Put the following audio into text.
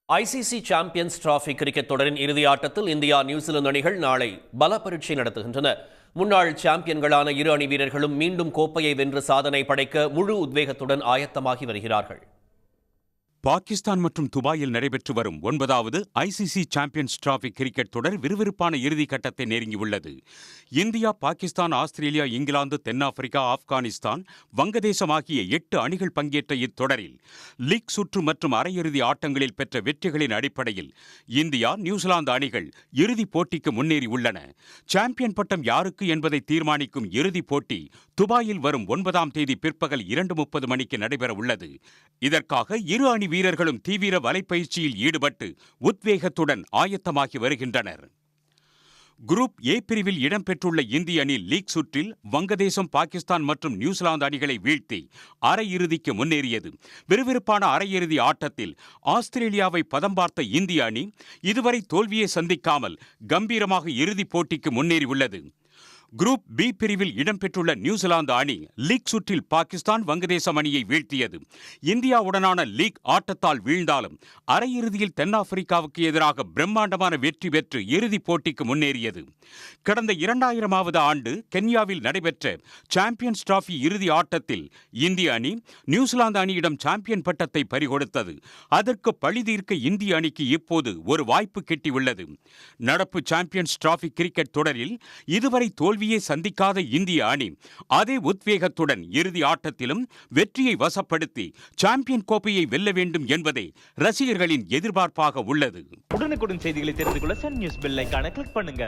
ICC champions trophy cricket தொடரின் இறுதி ஆட்டத்தில் இந்தியா நியூசிலாந்து அணிகள் நாளை பல பரீட்சை நடத்துகின்றன. முன்னாள் சாம்பியன்களான இரு அணி வீரர்களும் மீண்டும் கோப்பையை வென்று சாதனை படைக்க முழு உத்வேகத்துடன் ஆயத்தமாகி வருகிறார்கள். பாகிஸ்தான் மற்றும் துபாயில் நடைபெற்று வரும் 9வது ஐசிசி சாம்பியன்ஸ் டிராபி கிரிக்கெட் தொடர் விறுவிறுப்பான இறுதிக் கட்டத்தை நெருங்கியுள்ளது. இந்தியா, பாகிஸ்தான், ஆஸ்திரேலியா, இங்கிலாந்து, தென்னாப்பிரிக்கா, ஆப்கானிஸ்தான், வங்கதேசம் ஆகிய 8 அணிகள் பங்கேற்ற இத்தொடரில் லீக் சுற்று மற்றும் அரையிறுதி ஆட்டங்களில் பெற்ற வெற்றிகளின் அடிப்படையில் இந்தியா, நியூசிலாந்து அணிகள் இறுதிப் போட்டிக்கு முன்னேறியுள்ளன. சாம்பியன் பட்டம் யாருக்கு என்பதை தீர்மானிக்கும் இறுதிப் போட்டி துபாயில் வரும் 9ஆம் தேதி பிற்பகல் 2:30 மணிக்கு நடைபெற உள்ளது. இதற்காக இரு அணி வீரர்களும் தீவிர வலைப்பயிற்சியில் ஈடுபட்டு உத்வேகத்துடன் ஆயத்தமாகி வருகின்றனர். குரூப் ஏ பிரிவில் இடம்பெற்றுள்ள இந்திய அணி லீக் சுற்றில் வங்கதேசம், பாகிஸ்தான் மற்றும் நியூசிலாந்து அணிகளை வீழ்த்தி அரையிறுதிக்கு முன்னேறியது. விறுவிறுப்பான அரையிறுதி ஆட்டத்தில் ஆஸ்திரேலியாவை பதம் பார்த்த இந்திய அணி இதுவரை தோல்வியை சந்திக்காமல் கம்பீரமாக இறுதிப் போட்டிக்கு முன்னேறியுள்ளது. குரூப் பி பிரிவில் இடம்பெற்றுள்ள நியூசிலாந்து அணி லீக் சுற்றில் பாகிஸ்தான், வங்கதேசம் அணியை வீழ்த்தியது. இந்தியாவுடனான லீக் ஆட்டத்தால் வீழ்ந்தாலும் அரையிறுதியில் தென்னாப்பிரிக்காவுக்கு எதிராக பிரம்மாண்டமான வெற்றி பெற்று இறுதிப் போட்டிக்கு முன்னேறியது. கடந்த 2000வது ஆண்டு கென்யாவில் நடைபெற்ற சாம்பியன்ஸ் டிராபி இறுதி ஆட்டத்தில் இந்திய அணி நியூசிலாந்து அணியிடம் சாம்பியன் பட்டத்தை பறிகொடுத்தது. அதற்கு பழிதீர்க்க இந்திய அணிக்கு இப்போது ஒரு வாய்ப்பு கிட்டியுள்ளது. நடப்பு சாம்பியன்ஸ் டிராபி கிரிக்கெட் தொடரில் இதுவரை தோல்வியை சந்திக்காத இந்திய அணி அதே உத்வேகத்துடன் இறுதி ஆட்டத்திலும் வெற்றியை வசப்படுத்தி சாம்பியன் கோப்பையை வெல்ல வேண்டும் என்பதே ரசிகர்களின் எதிர்பார்ப்பாக உள்ளது. உடனுக்குடன் செய்திகளை தெரிந்து கொள்ள சன் நியூஸ் பெல் ஐகானை கிளிக் பண்ணுங்க.